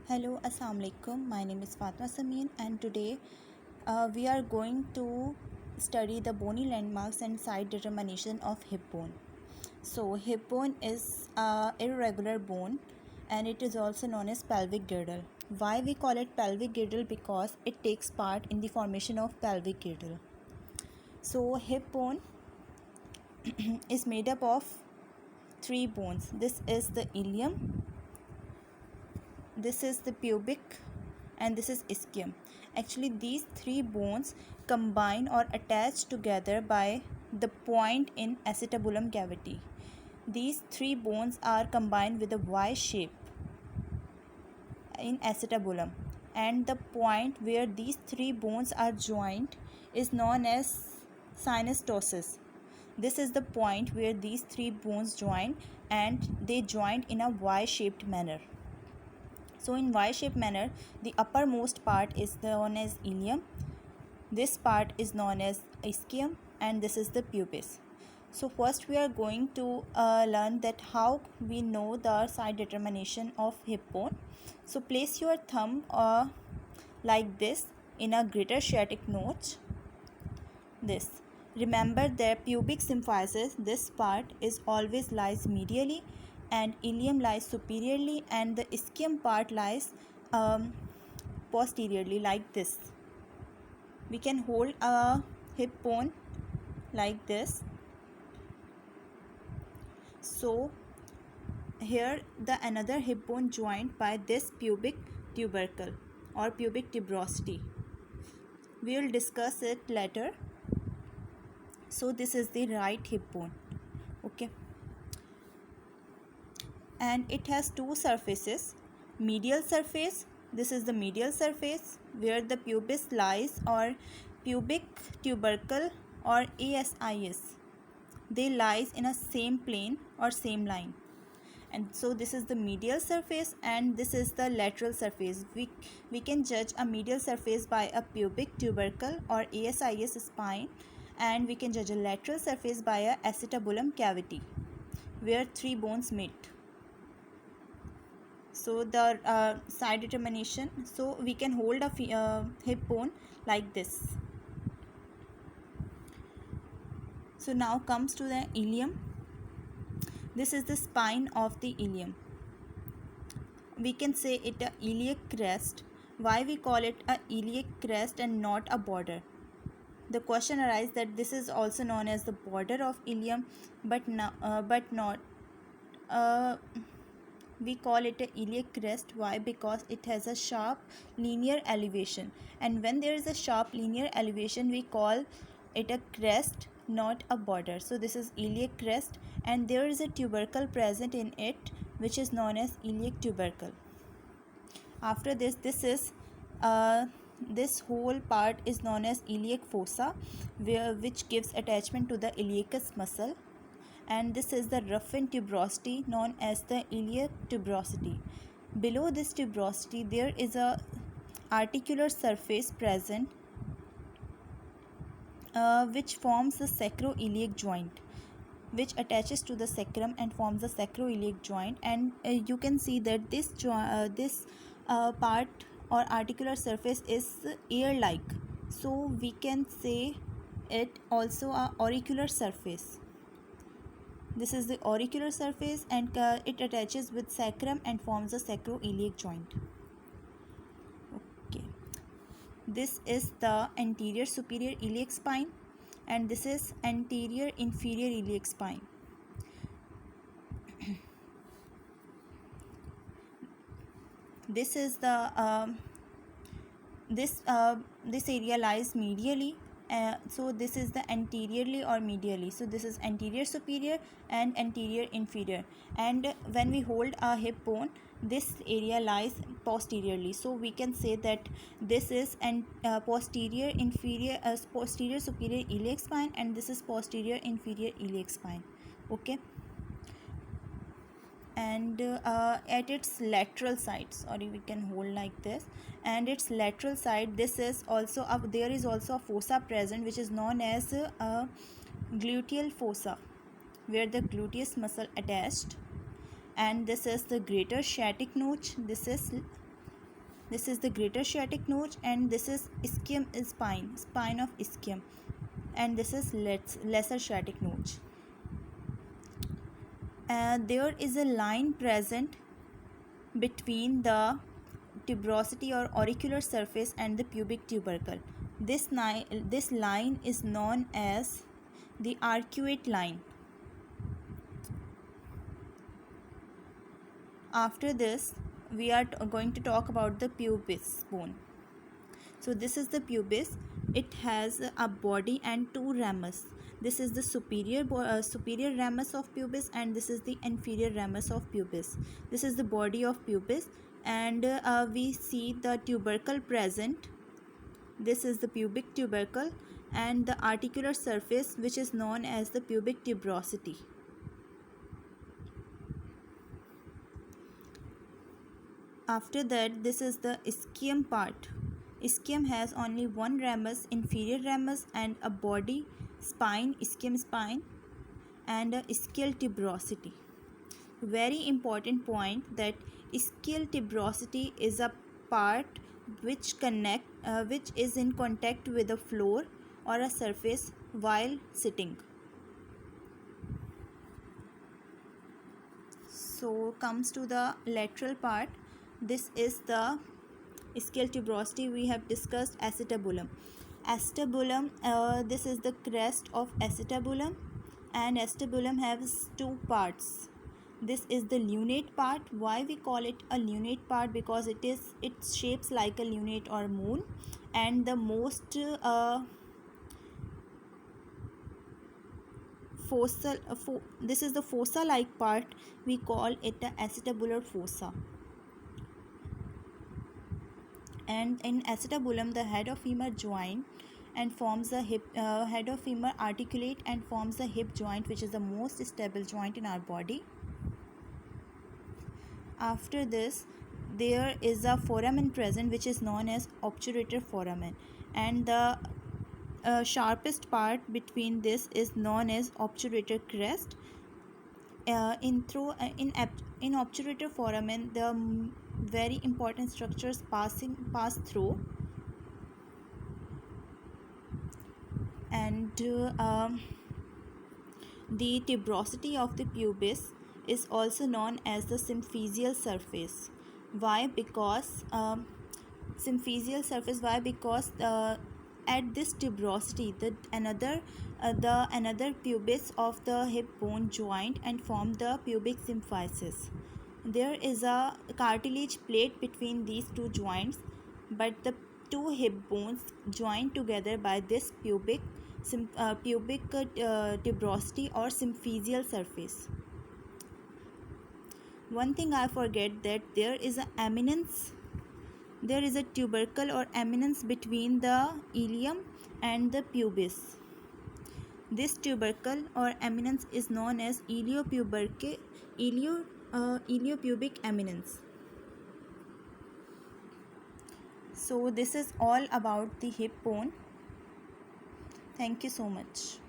Hello, Assalamu alaikum. My name is Fatma Samin, and today we are going to study the bony landmarks and side determination of hip bone. So, hip bone is irregular bone, and it is also known as pelvic girdle. Why we call it pelvic girdle? Because it takes part in the formation of pelvic girdle. So, hip bone is made up of three bones. This is the ilium, this is the pubic, and this is ischium. Actually, these three bones combine or attach together by the point in acetabulum cavity. These three bones are combined with a Y shape in acetabulum, and the point where these three bones are joined is known as synostosis. This is the point where these three bones join, and they joined in a Y-shaped manner. So in Y-shaped manner, the uppermost part is known as ilium, this part is known as ischium, and this is the pubis. So first we are going to learn that how we know the side determination of hip bone. So place your thumb like this in a greater sciatic notch. This. Remember that pubic symphysis, this part is always lies medially, and ilium lies superiorly, and the ischium part lies posteriorly like this. We can hold a hip bone like this. So here the another hip bone joined by this pubic tubercle or pubic tuberosity. We will discuss it later. So this is the right hip bone. Okay, and it has two surfaces. Medial surface, this is the medial surface where the pubis lies, or pubic tubercle or ASIS, they lies in a same plane or same line. And so this is the medial surface, and this is the lateral surface. We can judge a medial surface by a pubic tubercle or ASIS spine, and we can judge a lateral surface by a acetabulum cavity where three bones meet. So the side determination, so we can hold a hip bone like this. So now comes to the ilium. This is the spine of the ilium. We can say it a iliac crest. Why we call it a iliac crest and not a border? The question arises that this is also known as the border of ilium, but not. We call it a iliac crest. Why? Because it has a sharp linear elevation, and when there is a sharp linear elevation, we call it a crest, not a border. So this is iliac crest, and there is a tubercle present in it, which is known as iliac tubercle. After this, this whole part is known as iliac fossa, which gives attachment to the iliacus muscle, and this is the roughened tuberosity known as the iliac tuberosity. Below this tuberosity, there is a articular surface present which forms the sacroiliac joint, which attaches to the sacrum and forms the sacroiliac joint. And you can see that this part or articular surface is ear-like, so we can say it also a auricular surface. This is the auricular surface, and it attaches with sacrum and forms the sacroiliac joint. Okay, this is the anterior superior iliac spine, and this is anterior inferior iliac spine. This is the this area lies medially, so this is the anteriorly or medially. So this is anterior superior and anterior inferior, and when we hold a hip bone, this area lies posteriorly, so we can say that this is posterior superior iliac spine, and this is posterior inferior iliac spine. Okay, and at its lateral sides, or we can hold like this, and its lateral side, this is also there is also a fossa present, which is known as a gluteal fossa, where the gluteus muscle attached, and this is the greater sciatic notch. This is This is the greater sciatic node, and this is ischium is spine of ischium, and this is lesser sciatic node. There is a line present between the tuberosity or auricular surface and the pubic tubercle. This line is known as the arcuate line. After this, we are going to talk about the pubis bone. So this is the pubis. It has a body and two ramus. This is the superior ramus of pubis, and this is the inferior ramus of pubis. This is the body of pubis, and we see the tubercle present. This is the pubic tubercle and the articular surface, which is known as the pubic tuberosity. After that, this is the ischium part. Ischium has only one ramus, inferior ramus, and a body, spine, ischium spine, and a ischial tuberosity. Very important point that ischial tuberosity is a part which is in contact with the floor or a surface while sitting. So comes to the lateral part. This is the ischial tuberosity. We have discussed acetabulum. This is the crest of acetabulum, and acetabulum has two parts. This is the lunate part. Why we call it a lunate part? Because it shapes like a lunate or moon, and the most this is the fossa like part. We call it a acetabular fossa. And in acetabulum, the head of femur joint and forms the hip head of femur articulate and forms the hip joint, which is the most stable joint in our body. After this, there is a foramen present, which is known as obturator foramen, and the sharpest part between this is known as obturator crest. In obturator foramen, the very important structures pass through, and the tuberosity of the pubis is also known as the symphysial surface. Why? Because symphysial surface. Why? Because at this tuberosity, the another pubis of the hip bone joint and form the pubic symphysis. There is a cartilage plate between these two joints, but the two hip bones join together by this pubic tuberosity or symphysial surface. One thing I forget, that there is a tubercle or eminence between the ilium and the pubis. This tubercle or eminence is known as iliopubic eminence. So this is all about the hip bone. Thank you so much.